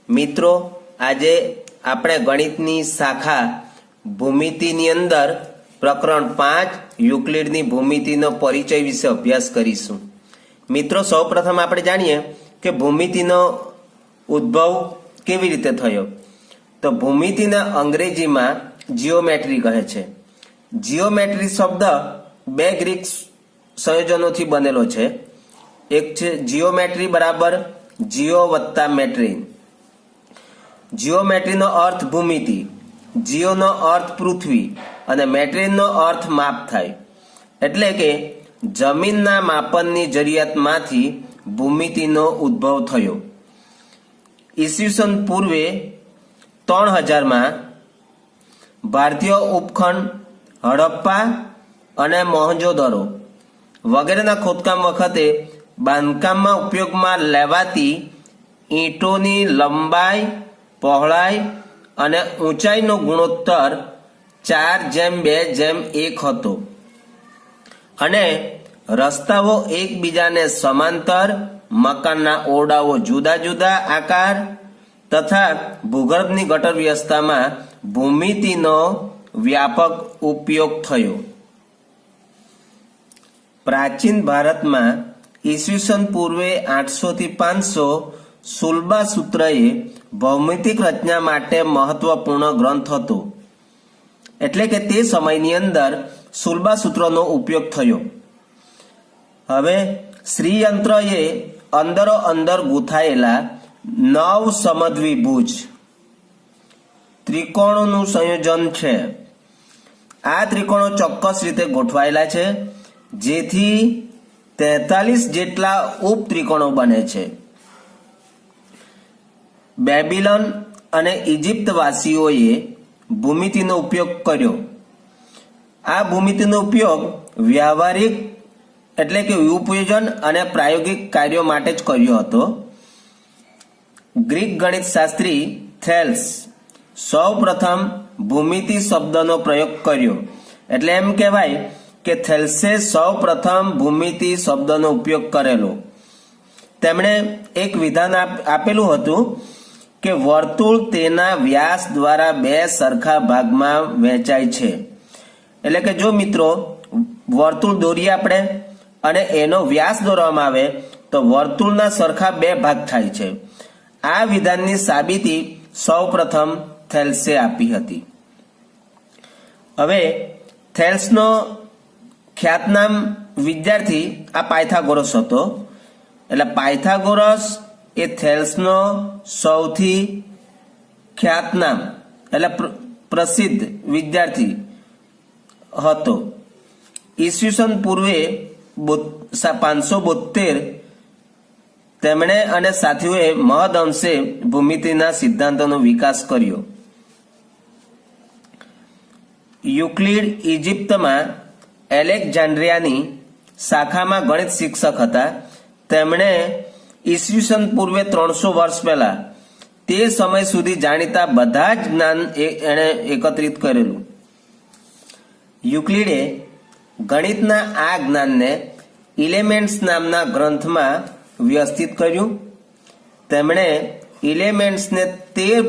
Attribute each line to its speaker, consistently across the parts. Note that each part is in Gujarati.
Speaker 1: મિત્રો આજે આપણે ગણિતની શાખા ભૂમિતિની અંદર પ્રકરણ 5 યુક્લિડની ભૂમિતિનો પરિચય વિશે અભ્યાસ કરીશું। મિત્રો સૌપ્રથમ આપણે જાણીએ કે ભૂમિતિનો ઉદ્ભવ કેવી રીતે થયો। તો ભૂમિતિને અંગ્રેજીમાં જીઓમેટ્રી કહે છે। જીઓમેટ્રી શબ્દ બે ગ્રીક સંયોજનોથી બનેલો છે। એક છે જીઓમેટ્રી બરાબર જીઓ વત્તા મેટ્રી। જીઓમેટ્રીનો અર્થ ભૂમિતિ, જીઓનો અર્થ પૃથ્વી અને મેટ્રીનો અર્થ માપ થાય। એટલે કે જમીનના માપનની જરૂરિયાતમાંથી ભૂમિતિનો ઉદ્ભવ થયો। ઈસવીસન પૂર્વે 3000માં ભારતીય ઉપખંડ હડપ્પા અને મોહેંજો-દડો વગેરેના ખોદકામ વખતે બાંધકામમાં ઉપયોગમાં લેવાતી ઈંટોની લંબાઈ, પહોળાઈ અને ઊંચાઈનો ગુણોત્તર 4:2:1 હતો અને રસ્તાઓ એકબીજાને સમાંતર, મકાનના ઓરડાઓ જુદા જુદા આકાર તથા ભૂગર્ભની ગટર વ્યવસ્થામાં ભૂમિતિનો વ્યાપક ઉપયોગ થયો। પ્રાચીન ભારતમાં ઈસવીસન પૂર્વે 800 થી 500 સુલબા સૂત્રએ ભૌમિતિક રચના માટે મહત્વપૂર્ણ ગ્રંથ હતો। એટલે કે તે સમયની અંદર સુલબા સૂત્રનો ઉપયોગ થયો। હવે શ્રીયંત્ર એ અંદરો અંદર ગૂંથાયેલા 9 સમદ્વિભુજ ત્રિકોણોનું સંયોજન છે। આ ત્રિકોણો ચોક્કસ રીતે ગોઠવાયેલા છે, જેથી 43 જેટલા ઉપત્રિકોણો બને છે। બેબીલોન અને ઇજિપ્તવાસીઓએ ભૂમિતિનો ઉપયોગ કર્યો। આ ભૂમિતિનો ઉપયોગ વ્યવહારિક એટલે કે ઉપયોજન અને પ્રાયોગિક કાર્યો માટે જ કર્યો હતો। ગ્રીક ગણિત શાસ્ત્રી થેલ્સ સૌ પ્રથમ ભૂમિતિ શબ્દનો પ્રયોગ કર્યો। એટલે એમ કહેવાય કે થેલ્સે સૌ પ્રથમ ભૂમિતિ શબ્દનો ઉપયોગ કરેલો। તેમણે એક વિધાન આપેલું હતું કે વર્તુળ તેના વ્યાસ દ્વારા 2 સરખા ભાગમાં વહેંચાય છે। એટલે કે જો મિત્રો વર્તુળ દોરીએ આપણે અને એનો વ્યાસ દોરવામાં આવે તો વર્તુળના સરખા 2 ભાગ થાય છે। આ વિધાનની સાબિતી સૌપ્રથમ થેલ્સે આપી હતી। હવે થેલ્સનો ખ્યાતનામ વિદ્યાર્થી આ પાયથાગોરસ હતો। એટલે પાયથાગોરસ એ થેલ્સનો સૌથી ખ્યાતનામ એટલે પ્રસિદ્ધ વિદ્યાર્થી હતો। ઈસવીસન પૂર્વે 572 તેમણે અને સાથીઓએ મહદઅંશે ભૂમિતિના સિદ્ધાંતોનો વિકાસ કર્યો। યુક્લિડ ઇજિપ્તમાં એલેક્ઝાન્ડ્રિયાની શાખામાં ગણિત શિક્ષક હતા। તેમણે ઈસવીસન પૂર્વે 300 વર્ષ પહેલા તે સમય સુધી જાણીતા બધા જ જ્ઞાન એણે એકત્રિત કરેલું। યુક્લિડે ગણિતના આ જ્ઞાનને ઇલેમેન્ટ્સ નામના ગ્રંથમાં વ્યવસ્થિત કર્યું। તેમણે ઇલેમેન્ટ્સને 13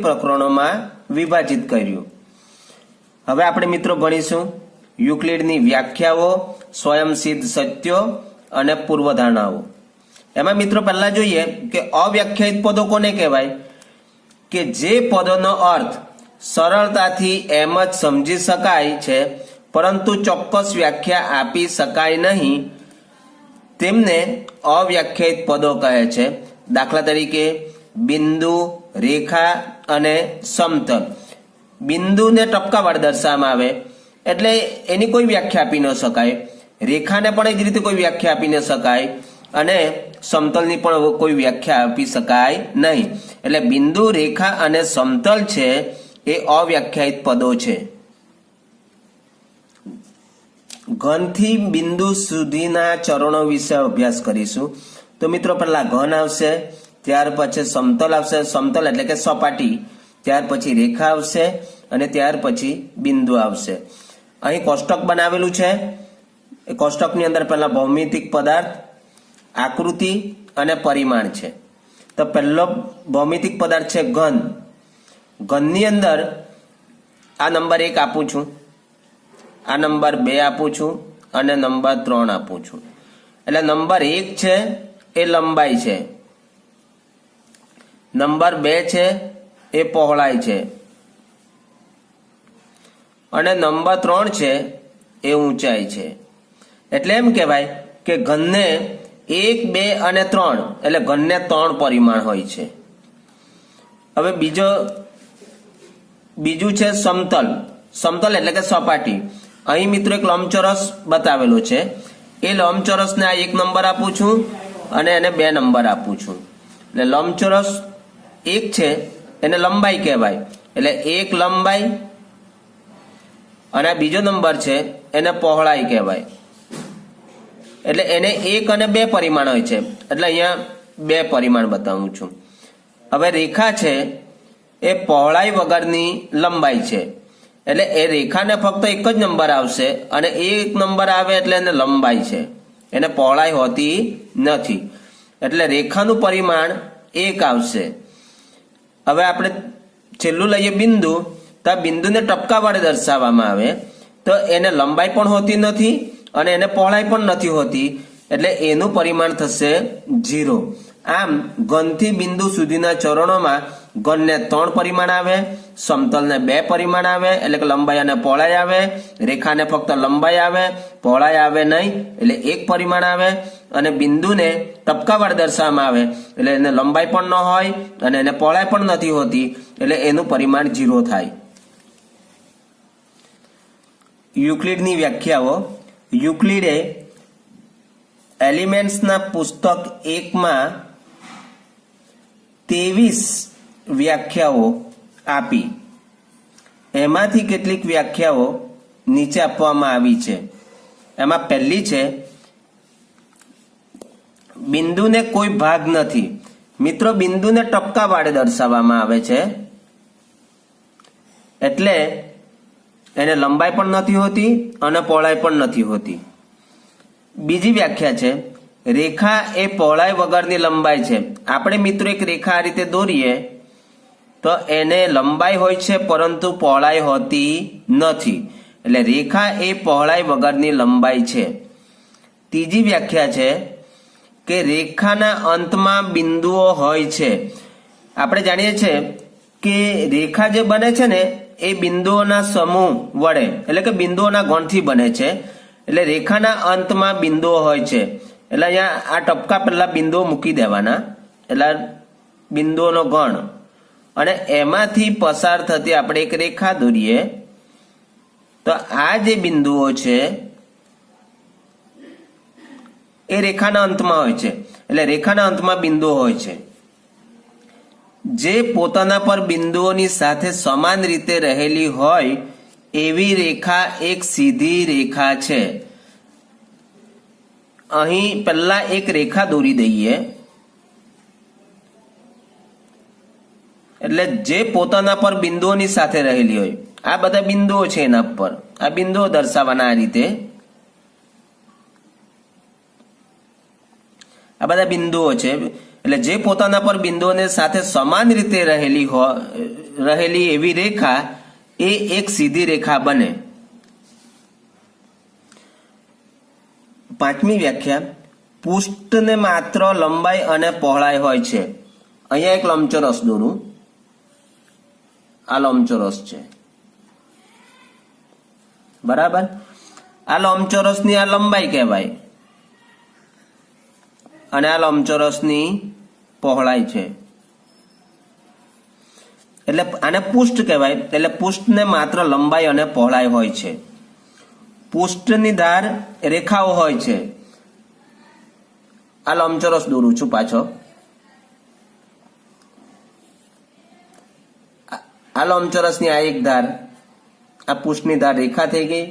Speaker 1: પ્રકરણોમાં વિભાજિત કર્યું। હવે આપણે મિત્રો ભણીશું યુક્લિડની વ્યાખ્યાઓ, સ્વયંસિદ્ધ સત્યો અને પૂર્વધારણાઓ। એમાં મિત્રો પહેલા જોઈએ કે અવ્યાખ્યાયિત પદો કોને કહેવાય? કે જે પદોનો અર્થ સરળતાથી એમ જ સમજી શકાય છે પરંતુ ચોક્કસ વ્યાખ્યા આપી શકાય નહીં, તેમને અવ્યાખ્યાયિત પદો કહે છે। દાખલા તરીકે બિંદુ, રેખા અને સમતલ। બિંદુને ટપકાવાળા દર્શાવવામાં આવે એટલે એની કોઈ વ્યાખ્યા આપી ન શકાય, રેખાને પણ એ જ રીતે કોઈ વ્યાખ્યા આપી ન શકાય અને સમતલની પણ કોઈ વ્યાખ્યા આપી શકાય નહીં। એટલે બિંદુ, રેખા અને સમતલ છે એ અવ્યાખ્યાયિત પદો છે। ઘનથી બિંદુ સુધીના ચરણો વિશે અભ્યાસ કરીશું। તો મિત્રો પહેલા ઘન આવશે, ત્યાર પછી સમતલ આવશે, સમતલ એટલે કે સપાટી, ત્યાર પછી રેખા આવશે અને ત્યાર પછી બિંદુ આવશે। અહીં કોષ્ટક બનાવેલું છે। એ કોષ્ટકની અંદર પહેલા ભૌમિતિક પદાર્થ, આકૃતિ અને પરિમાણ છે। તો પહેલો ભૌમિતિક પદાર્થ છે ઘન. ઘનની અંદર આ નંબર 1 આપું છું, આ નંબર 2 આપું છું અને નંબર 3 આપું છું. એટલે નંબર 1 છે એ લંબાઈ છે, નંબર 2 છે એ પહોળાઈ છે અને નંબર 3 છે એ ઊંચાઈ છે. એટલે એમ કહેવાય કે ઘનને 1, 2 અને 3 એટલે ઘનને 3 પરિમાણ હોય છે. હવે બીજું છે સમતલ. સમતલ એટલે કે સપાટી. અહીં મિત્રો એક લંબચોરસ બતાવેલો છે, એ લંબચોરસને આ 1 નંબર આપું છું અને એને 2 નંબર આપું છું. એટલે લંબચોરસ 1 છે એને લંબાઈ કહેવાય, એટલે 1 લંબાઈ, અને આ બીજો નંબર છે એને પહોળાઈ કહેવાય. એટલે એને 1 અને 2 પરિમાણ હોય છે, એટલે અહીંયા 2 પરિમાણ બતાવું છું. હવે રેખા છે એ પહોળાઈ વગરની લંબાઈ છે, એટલે એ રેખાને ફક્ત એક જ નંબર આવશે અને 1 નંબર આવે એટલે એને લંબાઈ છે, એને પહોળાઈ હોતી નથી. એટલે રેખાનું પરિમાણ 1 આવશે. હવે આપણે છેલ્લું લઈએ બિંદુ. તો આ બિંદુને ટપકા વડે દર્શાવવામાં આવે તો એને લંબાઈ પણ હોતી નથી અને એને પહોળાઈ પણ નથી હોતી, એટલે એનું પરિમાણ થશે 0. આમ ઘનથી બિંદુ સુધીના ચરણોમાં ઘનને 3 પરિમાણ આવે, સમતલને 2 પરિમાણ આવે એટલે કે લંબાઈ અને પહોળાઈ આવે, રેખાને ફક્ત લંબાઈ આવે, પહોળાઈ આવે નહીં એટલે 1 પરિમાણ આવે, અને બિંદુને ટપકા વડે દર્શાવવામાં આવે એટલે એને લંબાઈ પણ ન હોય અને એને પહોળાઈ પણ નથી હોતી, એટલે એનું પરિમાણ 0 થાય. યુક્લિડની વ્યાખ્યાઓ. યુક્લિડે એલિમેન્ટ્સના પુસ્તક 1માં 23 વ્યાખ્યાઓ આપી. એમાંથી કેટલીક વ્યાખ્યાઓ નીચે આપવામાં આવી છે. એમાં પહેલી છે બિંદુને કોઈ ભાગ નથી. મિત્રો બિંદુને ટપકા વડે દર્શાવવામાં આવે છે એટલે એને લંબાઈ પણ નથી હોતી અને પહોળાઈ પણ નથી હોતી. બીજી વ્યાખ્યા છે રેખા એ પહોળાઈ વગરની લંબાઈ છે. આપણે મિત્રો એક રેખા આ રીતે દોરીએ તો એને લંબાઈ હોય છે પરંતુ પહોળાઈ હોતી નથી, એટલે રેખા એ પહોળાઈ વગરની લંબાઈ છે. ત્રીજી વ્યાખ્યા છે કે રેખાના અંતમાં બિંદુઓ હોય છે. આપણે જાણીએ છીએ કે રેખા જે બને છે ને એ બિંદુઓના સમૂહ વડે એટલે કે બિંદુઓના ગણથી બને છે, એટલે રેખાના અંતમાં બિંદુઓ હોય છે. એટલે અહીંયા આ ટપકા પહેલા બિંદુઓ મૂકી દેવાના, એટલે બિંદુઓનો ગણ, અને એમાંથી પસાર થતી આપણે એક રેખા દોરીએ તો આ જે બિંદુઓ છે એ રેખાના અંતમાં હોય છે, એટલે રેખાના અંતમાં બિંદુઓ હોય છે. જે પોતાના પર બિંદુઓની સાથે સમાન રીતે રહેલી હોય એવી રેખા એક સીધી રેખા છે. અહીં પહેલા એક રેખા દોરી દઈએ, એટલે જે પોતાના પર બિંદુઓની સાથે રહેલી હોય, આ બધા બિંદુઓ છે એના પર, આ બિંદુઓ દર્શાવવાના આ રીતે, આ બધા બિંદુઓ છે. એટલે જે પોતાના પર બિંદુઓને સાથે સમાન રીતે રહેલી એવી રેખા એ એક સીધી રેખા બને. પાંચમી વ્યાખ્યા પૃષ્ઠને માત્ર લંબાઈ અને પહોળાઈ હોય છે. અહીંયા એક લંબચોરસ દોરું, આ લંબચોરસ છે બરાબર. આ લંબચોરસની આ લંબાઈ કહેવાય અને આ લંબચોરસની પહોળાઈ છે, એટલે આને પૃષ્ઠ કહેવાય. એટલે પૃષ્ઠને માત્ર લંબાઈ અને પહોળાઈ હોય છે. પૃષ્ઠની ધાર રેખાઓ હોય છે. આ લંબચોરસ દોરું છું પાછો, આ લંબચોરસની આ એક ધાર, આ પૃષ્ઠની ધાર રેખા થઈ ગઈ.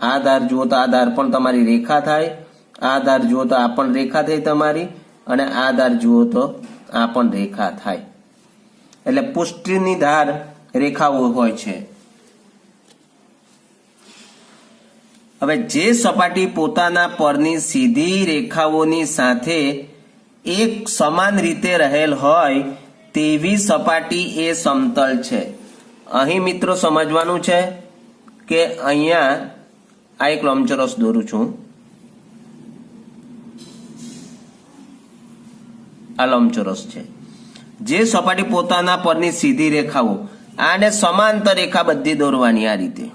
Speaker 1: આ ધાર જુઓ તો આ ધાર પણ તમારી રેખા થાય, આ ધાર જુઓ તો આ પણ રેખા થઈ તમારી, અને આ ધાર જુઓ તો આ પણ રેખા થાય. એટલે પૃષ્ઠની ધાર રેખાઓ હોય છે. હવે જે સપાટી પોતાના પરની સીધી રેખાઓની સાથે એક સમાન રીતે રહેલ હોય તેવી સપાટી એ સમતલ છે। અહીં મિત્રો સમજવાનું છે કે અહીંયા આ એક લંબચોરસ દોરું છું, આ લંબચોરસ છે। જે સપાટી પોતાના પરની સીધી રેખાઓ આને સમાંતર રેખા બધી દોરવાની આ રીતે,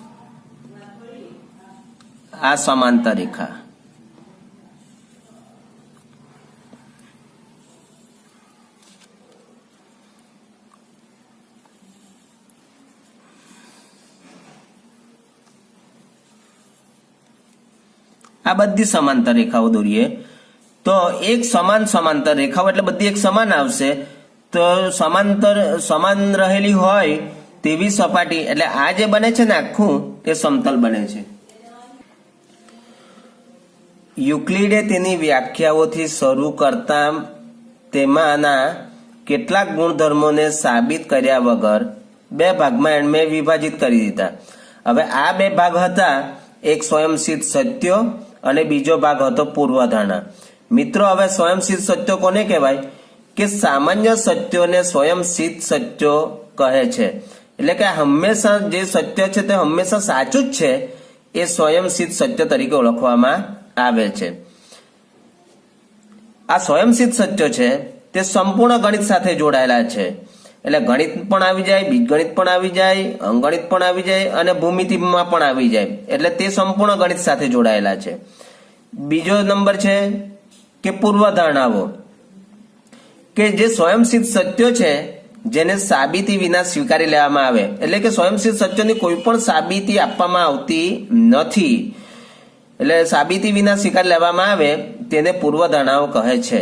Speaker 1: આ સમાંતર રેખા। આ બધી સમાંતર રેખાઓ દોરીએ તો એક સમાન સમાંતર રેખાઓ એટલે બધી એક સમાન આવશે। તો સમાન રહેલી હોય તેવી સપાટી એટલે આ જે બને છે ને આખું તે સમતલ બને છે। યુક્લિડે તેની વ્યાખ્યાઓથી શરૂ કરતા તેમાંના કેટલાક ગુણધર્મોને સાબિત કર્યા વગર બે ભાગમાં એમણે વિભાજિત કરી દીધા। હવે આ બે ભાગ હતા, એક સ્વયંસિદ્ધ સત્યો અને બીજો ભાગ હતો પૂર્વધારણા। મિત્રો હવે સ્વયંસિદ્ધ સત્યો કોને કહેવાય કે સામાન્ય સત્યોને સ્વયંસિદ્ધ સત્યો કહે છે। એટલે કે હંમેશા જે સત્ય છે તે હંમેશા સાચું જ છે, એ સ્વયંસિદ્ધ સત્ય તરીકે ઓળખવામાં આવે છે। આ સ્વયંસિદ્ધ સત્યો છે તે સંપૂર્ણ ગણિત સાથે જોડાયેલા છે। એટલે ગણિત પણ આવી જાય, બીજગણિત પણ આવી જાય, અંકગણિત પણ આવી જાય અને ભૂમિતિમાં પણ આવી જાય, એટલે તે સંપૂર્ણ ગણિત સાથે જોડાયેલા છે। બીજો નંબર છે કે પૂર્વધારણાઓ, કે જે સ્વયંસિદ્ધ સત્યો છે જેને સાબિતી વિના સ્વીકારી લેવામાં આવે। એટલે કે સ્વયંસિદ્ધ સત્યોની કોઈ પણ સાબિતી આપવામાં આવતી નથી, એટલે સાબિતી વિના સ્વીકારી લેવામાં આવે તેને પૂર્વધારણાઓ કહે છે।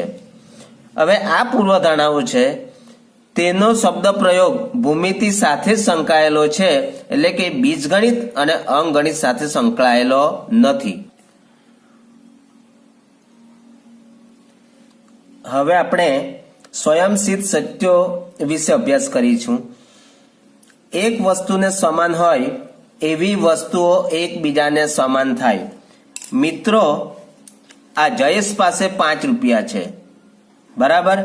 Speaker 1: હવે આ પૂર્વધારણાઓ છે તેનો શબ્દ પ્રયોગ ભૂમિતિ સાથે સંકળાયેલો છે, એટલે કે બીજગણિત અને અંકગણિત સાથે સંકળાયેલો નથી। હવે આપણે સ્વયંસિદ્ધ સત્યો વિશે અભ્યાસ કરીશું। એક વસ્તુને સમાન હોય એવી વસ્તુઓ એકબીજાને સમાન થાય। મિત્રો આ જયેશ પાસે 5 રૂપિયા છે, બરાબર,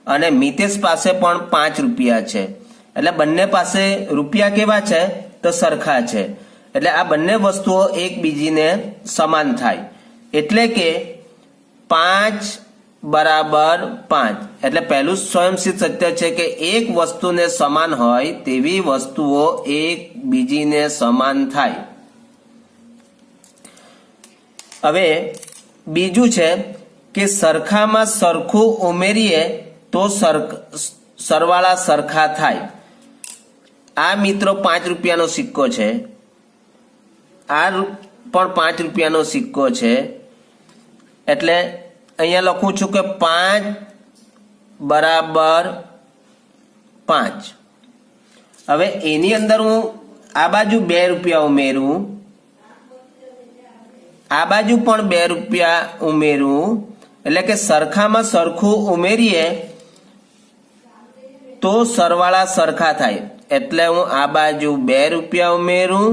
Speaker 1: અને મિતેશ પાસે પણ 5 રૂપિયા છે, એટલે બંને પાસે રૂપિયા કેવા છે તો સરખા છે, એટલે આ બંને વસ્તુઓ એકબીજીને સમાન થાય। એટલે કે 5 બરાબર 5, એટલે પહેલું સ્વયંસિદ્ધ સત્ય છે કે એક વસ્તુને સમાન હોય તેવી વસ્તુઓ એકબીજીને સમાન થાય। હવે બીજું છે કે સરખામાં સરખું ઉમેરીએ તો સરવાળા સરખા થાય। આ મિત્રો 5 રૂપિયાનો સિક્કો છે, આ પણ 5 રૂપિયાનો સિક્કો છે, એટલે અહીંયા લખું છું કે 5 બરાબર 5। હવે એની અંદર હું આ બાજુ 2 રૂપિયા ઉમેરું, આ બાજુ પણ 2 રૂપિયા ઉમેરું, એટલે કે સરખામાં સરખું ઉમેરીએ તો સરવાળા સરખા થાય। એટલે હું આ બાજુ 2 રૂપિયા ઉમેરું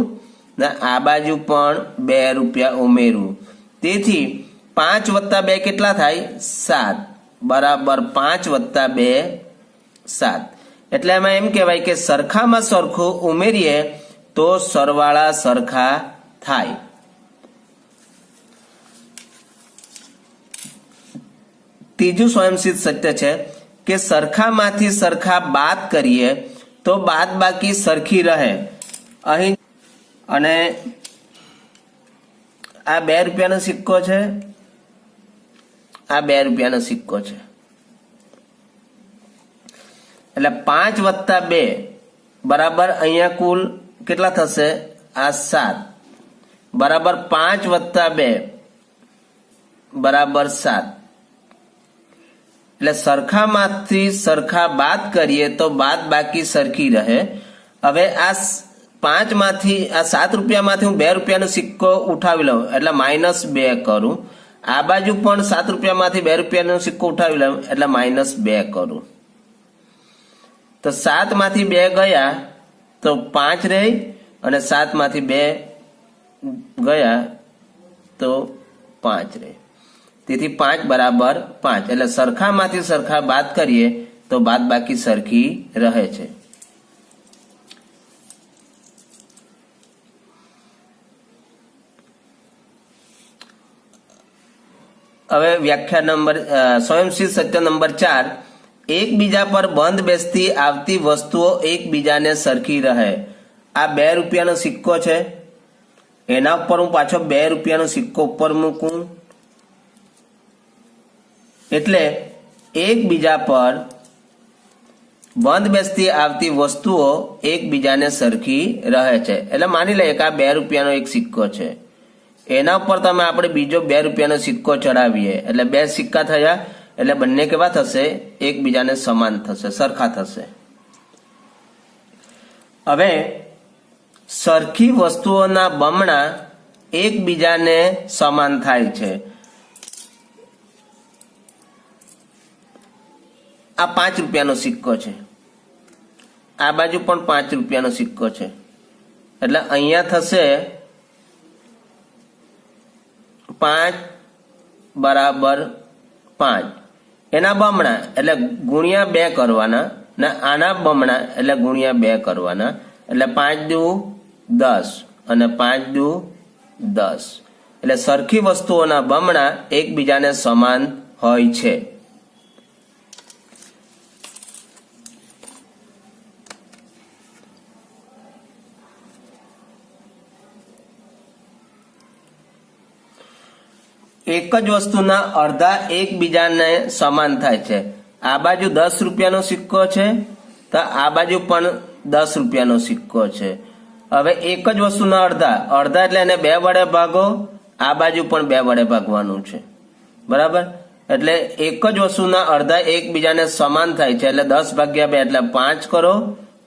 Speaker 1: ને આ બાજુ પણ 2 રૂપિયા ઉમેરું, તેથી 5 વત્તા 2 કેટલા થાય 7, બરાબર 5 વત્તા 2 7। એટલે એમાં એમ કહેવાય કે સરખામાં સરખું ઉમેરીએ તો સરવાળા સરખા થાય। ત્રીજું સ્વયંસિદ્ધ સત્ય છે કે સરખામાંથી સરખા બાદ કરીએ તો બાદ બાકી સરખી રહે। અહીં અને આ 2 રૂપિયાનો સિક્કો છે, આ 2 રૂપિયાનો સિક્કો છે, એટલે 5 વત્તા 2 બરાબર અહીંયા કુલ કેટલા થશે આ 7, બરાબર 5 વત્તા 2 બરાબર 7। એટલે સરખામાંથી સરખા બાદ કરીએ તો બાદ બાકી સરખી રહે। હવે આ 5 માંથી આ 7 રૂપિયામાંથી હું 2 રૂપિયાનો સિક્કો ઉઠાવી લઉં એટલે -2 કરું, આ બાજુ પણ 7 રૂપિયામાંથી 2 રૂપિયાનો સિક્કો ઉઠાવી લઉં એટલે -2 કરું, તો 7 માંથી 2 ગયા તો 5 રહી અને 7 માંથી 2 ગયા તો 5 રહી। તેથી 5 બરાબર 5 એટલે સરખામાંથી સરખા બાદ કરીએ તો બાદબાકી સરખી રહે છે। હવે વ્યાખ્યા નંબર સ્વયંસિદ્ધ સત્ય નંબર 4, એકબીજા પર બંધ બેસતી આવતી વસ્તુઓ એકબીજાને સરખી રહે। આ 2 રૂપિયાનો સિક્કો છે, એના ઉપર હું પાછો 2 રૂપિયાનો સિક્કો ઉપર મૂકું એટલે એકબીજા પર બંધ બેસતી આવતી વસ્તુઓ એકબીજાને સરખી રહે છે। એટલે માની લઈએ કે આ 2 રૂપિયાનો એક સિક્કો છે, એના ઉપર તમે આપણે બીજો 2 રૂપિયાનો સિક્કો ચડાવીએ એટલે 2 સિક્કા થયા, એટલે બંને કેવા થશે? એકબીજાને સમાન થશે, સરખા થશે। હવે સરખી વસ્તુઓના બમણા એકબીજાને સમાન થાય છે। આ 5 રૂપિયાનો સિક્કો છે, આ બાજુ પણ 5 રૂપિયાનો સિક્કો છે, એટલે અહીંયા થશે 5 બરાબર 5, એના બમણા એટલે ગુણ્યા 2 કરવાના ને આના બમણા એટલે ગુણ્યા 2 કરવાના, એટલે 5 દુ 10 અને 5 દુ 10, એટલે સરખી વસ્તુઓના બમણા એકબીજાને સમાન હોય છે। એક જ વસ્તુના અડધા એકબીજાને સમાન થાય છે। આ બાજુ 10 રૂપિયાનો સિક્કો છે તો આ બાજુ પણ 10 રૂપિયાનો સિક્કો છે। હવે એક જ વસ્તુના અડધા એટલે એને 2 વડે ભાગો, આ બાજુ પણ 2 વડે ભાગવાનું છે, બરાબર? એટલે એક જ વસ્તુના અડધા એકબીજાને સમાન થાય છે, એટલે 10 ભાગ્યા 2 એટલે 5 કરો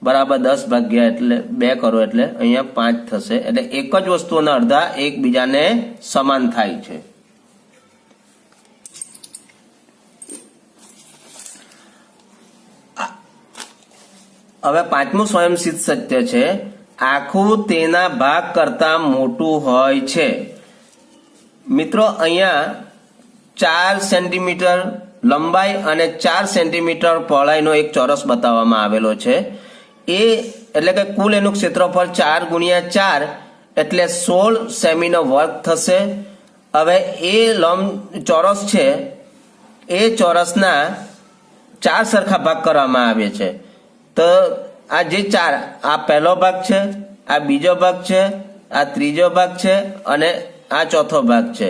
Speaker 1: બરાબર 10 ભાગ્યા એટલે 2 કરો એટલે અહીંયા 5 થશે। એટલે એક જ વસ્તુના અડધા એકબીજાને સમાન થાય છે। હવે 5મું સ્વયંસિદ્ધ સત્ય છે, આખું તેના ભાગ કરતા મોટું હોય છે। મિત્રો અહીંયા 4 સેન્ટીમીટર લંબાઈ અને 4 સેન્ટીમીટર પહોળાઈનો એક ચોરસ બતાવવામાં આવેલો છે। એ એટલે કે કુલ એનું ક્ષેત્રફળ 4 ગુણ્યા 4 એટલે 16 સેમીનો વર્ગ થશે। હવે એ ચોરસ છે, એ ચોરસના 4 સરખા ભાગ કરવામાં આવે છે। તો આ જે 4, આ પહેલો ભાગ છે, આ બીજો ભાગ છે, આ ત્રીજો ભાગ છે અને આ ચોથો ભાગ છે।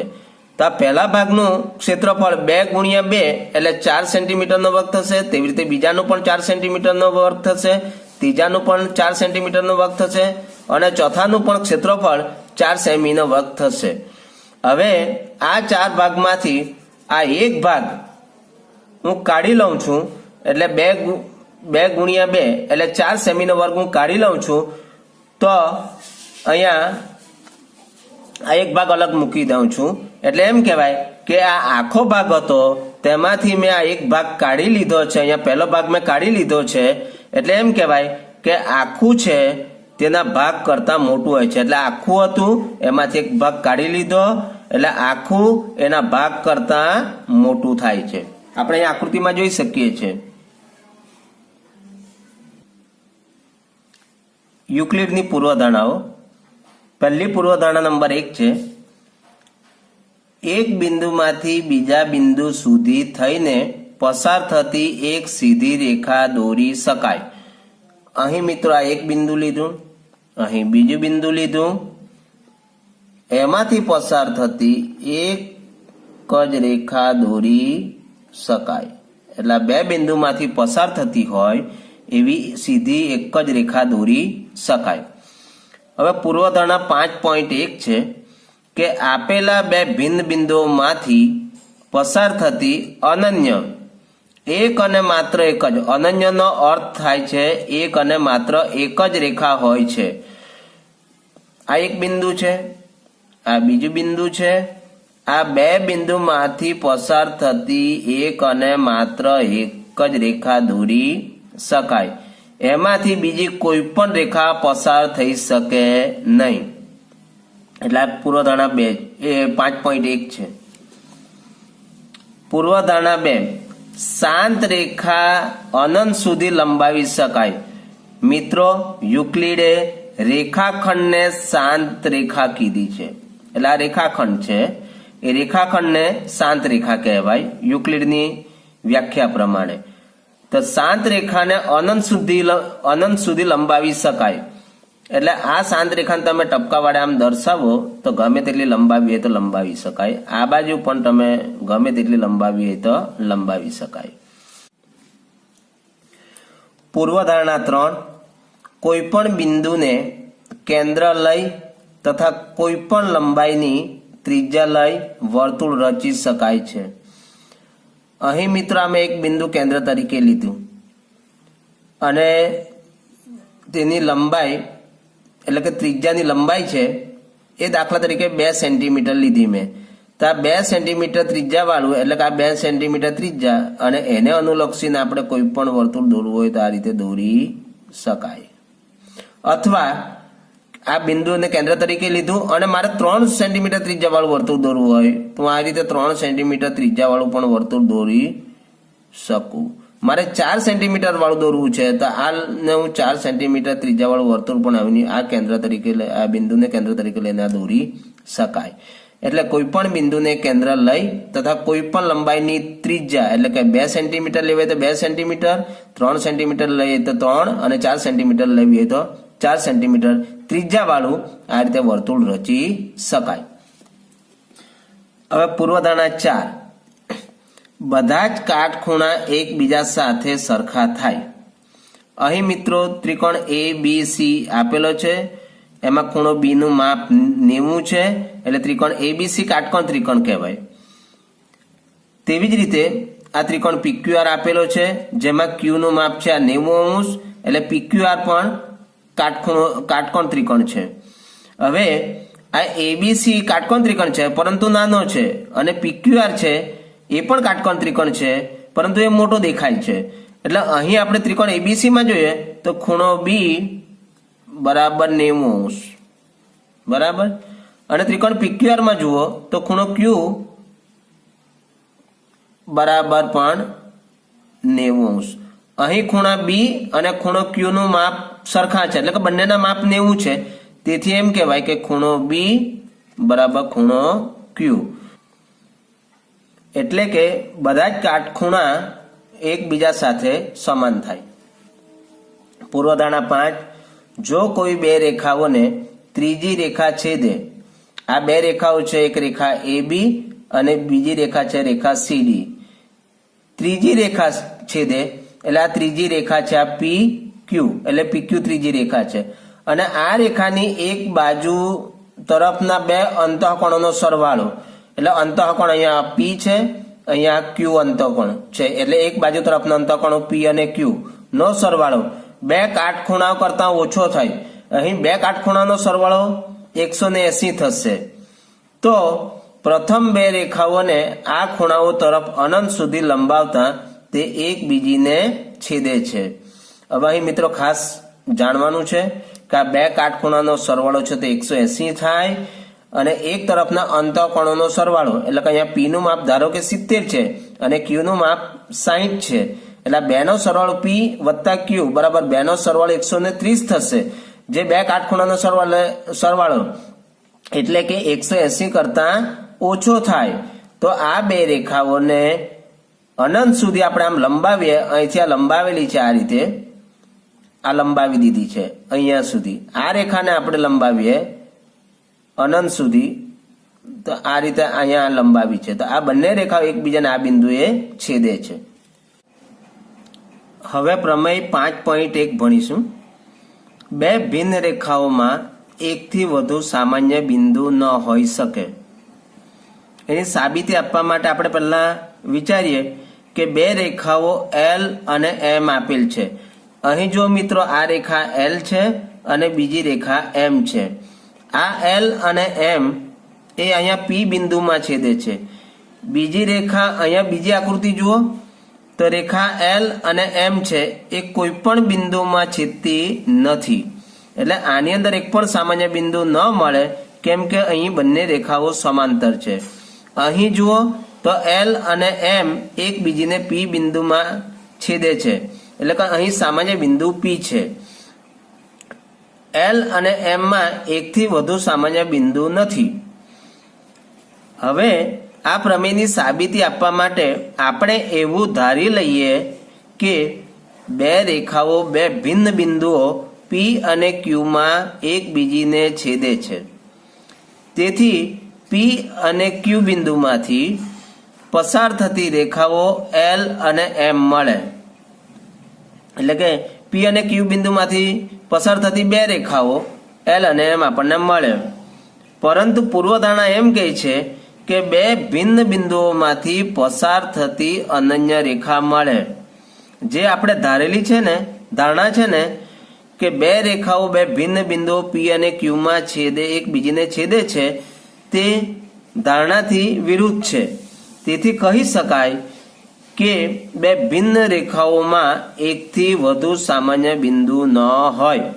Speaker 1: તો આ પહેલા ભાગનું ક્ષેત્રફળ 2 ગુણ્યા 2 એટલે 4 સેન્ટીમીટરનો વર્ગ થશે, તેવી રીતે બીજાનું પણ 4 સેન્ટીમીટરનો વર્ગ થશે, ત્રીજાનું પણ 4 સેન્ટીમીટરનો વર્ગ થશે અને ચોથાનું પણ ક્ષેત્રફળ 4 સેમીનો વર્ગ થશે। હવે આ 4 ભાગમાંથી આ એક ભાગ હું કાઢી લઉં છું, એટલે 2 ગુણ્યા 2 એટલે 4 સેમીનો વર્ગ હું કાઢી લઉં છું, તો અહીંયા આ એક ભાગ અલગ મૂકી દઉં છું। એટલે એમ કહેવાય કે આ આખો ભાગ હતો તેમાંથી મેં આ એક ભાગ કાઢી લીધો છે, અહીંયા પહેલો ભાગ મેં કાઢી લીધો છે, એટલે એમ કહેવાય કે આખું છે તેના ભાગ કરતા મોટું હોય છે। એટલે આખું હતું એમાંથી એક ભાગ કાઢી લીધો એટલે આખું એના ભાગ કરતા મોટું થાય છે। આપણે અહીં આકૃતિમાં જોઈ શકીએ છીએ। યુક્લિડની પૂર્વધારણાઓ, પહેલી પૂર્વધારણા નંબર 1 છે, એક બિંદુમાંથી બીજા બિંદુ સુધી થઈને પસાર થતી એક સીધી રેખા દોરી શકાય। અહીં મિત્રો આ એક બિંદુ લીધું, અહીં બીજું બિંદુ લીધું, એમાંથી પસાર થતી એક જ રેખા દોરી શકાય। એટલે 2 બિંદુમાંથી પસાર થતી હોય એવી સીધી એક જ રેખા દોરી શકાય। હવે પૂર્વધારણા 5.1 છે કે આપેલા 2 ભિન્ન બિંદુઓમાંથી પસાર થતી અનન્ય એક અને માત્ર એક જ, અનન્યનો અર્થ થાય છે એક અને માત્ર એક જ રેખા હોય છે। આ એક બિંદુ છે, આ બીજું બિંદુ છે, આ 2 બિંદુમાંથી પસાર થતી એક અને માત્ર એક જ રેખા દોરી શકાય। એમાંથી બીજી કોઈ પણ રેખા પસાર થઈ શકે નહીં। એટલે પૂર્વધારણા 5.1 છે। પૂર્વધારણા 2 શાંત રેખા અનંત સુધી લંબાવી શકાય. મિત્રો, યુક્લિડે રેખાખંડને શાંત રેખા કીધી છે. એટલે આ રેખાખંડ છે, એ રેખાખંડને શાંત રેખા કહેવાય યુક્લિડની વ્યાખ્યા પ્રમાણે. તો શાંત રેખાને અનંત સુધી લંબાવી શકાય. એટલે આ શાંત રેખાને તમે ટપકાવાળા આમ દર્શાવો તો ગમે તેટલી લંબાવી હોય તો લંબાવી શકાય. આ બાજુ પણ તમે ગમે તેટલી લંબાવી હોય તો લંબાવી શકાય. પૂર્વધારણા 3 કોઈ પણ બિંદુને કેન્દ્ર લઈ તથા કોઈ પણ લંબાઈની ત્રિજ્યા લઈ વર્તુળ રચી શકાય છે. અહીં મિત્રો અમે એક બિંદુ કેન્દ્ર તરીકે લીધું અને તેની લંબાઈ એટલે કે ત્રિજ્યાની લંબાઈ છે એ દાખલા તરીકે 2 સેન્ટીમીટર લીધી મેં. તો આ 2 સેન્ટીમીટર ત્રિજ્યા વાળું એટલે કે આ 2 સેન્ટીમીટર ત્રિજ્યા અને એને અનુલક્ષીને આપણે કોઈ પણ વર્તુળ દોરવું હોય તો આ રીતે દોરી શકાય. અથવા આ બિંદુને કેન્દ્ર તરીકે લીધું અને મારે 3 સેન્ટીમીટર ત્રિજ્યા વાળું વર્તુળ દોરવું હોય તો આ રીતે 3 સેન્ટીમીટર ત્રિજ્યા વાળું પણ વર્તુળ દોરી શકું. મારે 4 સેન્ટીમીટર વાળું દોરવું છે તો આને હું 4 સેન્ટીમીટર ત્રિજ્યા વાળું વર્તુળ પણ આ કેન્દ્ર તરીકે આ બિંદુને કેન્દ્ર તરીકે લઈને દોરી શકાય. એટલે કોઈ પણ બિંદુને કેન્દ્ર લઈ તથા કોઈ પણ લંબાઈની ત્રિજ્યા એટલે કે 2 સેન્ટીમીટર લેવી તો 2 સેન્ટીમીટર, 3 સેન્ટીમીટર લઈએ તો 3 અને 4 સેન્ટીમીટર લેવી હોય તો 4 સેન્ટીમીટર ત્રિજ્યા વાળું આ રીતે વર્તુળ રચી શકાય. હવે પૂર્વધારણા 4 બધા જ કાટખૂણા એકબીજા સાથે સરખા થાય. અહીં મિત્રો ત્રિકોણ ABC આપેલો છે, એમાં ખૂણો B નું માપ 90 છે, એટલે ત્રિકોણ ABC કાટકોણ ત્રિકોણ કહેવાય. તેવી જ રીતે આ ત્રિકોણ PQR આપેલો છે જેમાં Q નું માપ છે 90°, એટલે PQR પણ કાટકોણ ત્રિકોણ છે. હવે આ ABC કાટકોણ ત્રિકોણ છે પરંતુ નાનો છે અને PQR છે એ પણ કાટકોણ ત્રિકોણ છે પરંતુ એ મોટો દેખાય છે. એટલે અહીં આપણે ત્રિકોણ ABC માં જોઈએ તો ખૂણો B બરાબર 90°, બરાબર, અને ત્રિકોણ PQR માં જુઓ તો ખૂણો Q બરાબર પણ 90°. અહીં ખૂણા B અને ખૂણો Q નું માપ સરખા છે એટલે કે બંનેના માપ 90 છે. તેથી એમ કહેવાય કે ખૂણો B બરાબર ખૂણો Q. એટલે કે બધા જ કાટખૂણા એકબીજા સાથે સમાન થાય. પૂર્વધારણા 5 જો કોઈ 2 રેખાઓને ત્રીજી રેખા છેદે, આ 2 રેખાઓ છે, એક રેખા AB અને બીજી રેખા છે રેખા CD. ત્રીજી રેખા છેદે એટલે આ ત્રીજી રેખા છે આ PQ, એટલે PQ ત્રીજી રેખા છે અને આ રેખાની એક બાજુ તરફના 2 અંતઃકોણોનો સરવાળો, એટલે અંતઃકોણ અહીંયા P છે, અહીંયા Q અંતઃકોણ છે, એટલે એક બાજુ તરફના અંતઃકોણો P અને Q નો સરવાળો 2 કાટખૂણાઓ કરતા ઓછો થાય. અહીં 2 કાટખૂણાનો સરવાળો 180 થશે. તો પ્રથમ 2 રેખાઓને આ ખૂણાઓ તરફ અનંત સુધી લંબાવતા તે એકબીજીને છેદે છે. હવે અહીં મિત્રો ખાસ જાણવાનું છે કે આ 2 કાટખૂણાનો સરવાળો છે તે 180 થાય અને એક તરફના અંતઃકોણોનો સરવાળો એટલે કે અહીંયા P નું માપ ધારો કે 70 છે અને Q નું માપ 60 છે, એટલે 2 નો સરવાળો P વત્તા Q બરાબર 2 નો સરવાળો 130 થશે. જે 2 કાટખૂણાનો સરવાળો એટલે કે 180 કરતા ઓછો થાય. તો આ 2 રેખાઓને અનંત સુધી આપણે આમ લંબાવીએ, અહીંથી આ લંબાવેલી છે, આ રીતે આ લંબાવી દીધી છે અહીંયા સુધી. આ રેખાને આપણે લંબાવીએ અનંત સુધી તો આ રીતે અહીંયા લંબાવી છે. તો આ બંને રેખાઓ એકબીજાને આ બિંદુએ છેદે છે. હવે પ્રમેય 5.1 ભણીશું. 2 ભિન્ન રેખાઓમાં એકથી વધુ સામાન્ય બિંદુ ન હોઈ શકે. એની સાબિતી આપવા માટે આપણે પહેલા વિચારીએ કે 2 રેખાઓ L અને M આપેલ છે. અહીં જો મિત્રો આ રેખા L છે અને બીજી રેખા M છે. આ L અને M એ અહીંયા P બિંદુમાં છેદે છે. બીજી રેખા અહીંયા બીજી આકૃતિ જુઓ તો રેખા L અને M છે એ કોઈ પણ બિંદુમાં છેદતી નથી. એટલે આની અંદર એક પણ સામાન્ય બિંદુ ન મળે કેમ કે અહીં બંને રેખાઓ સમાંતર છે. અહીં જુઓ તો એલ અને એમ એકબીજીને પી બિંદુમાં છેદે છે, એટલે કે અહીં સામાન્ય બિંદુ પી છે. એલ અને એમ માં એકથી વધુ સામાન્ય બિંદુ નથી. હવે આ પ્રમેયની સાબિતી આપવા માટે આપણે એવું ધારી લઈએ કે બે રેખાઓ બે ભિન્ન બિંદુઓ પી અને ક્યુ માં એકબીજીને છેદે છે. તેથી પી અને ક્યુ બિંદુમાંથી પસાર થતી રેખાઓ એલ અને એમ મળે. એટલે કે પી અને ક્યુ બિંદુમાંથી પસાર થતી બે રેખાઓ એલ અને એમ આપણને મળે. પરંતુ પૂર્વધારણા એમ કહે છે કે બે ભિન્ન બિંદુઓમાંથી પસાર થતી અનન્ય રેખા મળે. જે આપણે ધારેલી છે ને ધારણા છે ને કે બે રેખાઓ બે ભિન્ન બિંદુઓ પી અને ક્યુ માં એકબીજીને છેદે છે, તે ધારણાથી વિરુદ્ધ છે. તેથી કહી શકાય કે બે ભિન્ન રેખાઓમાં એકથી વધુ સામાન્ય બિંદુ ન હોય.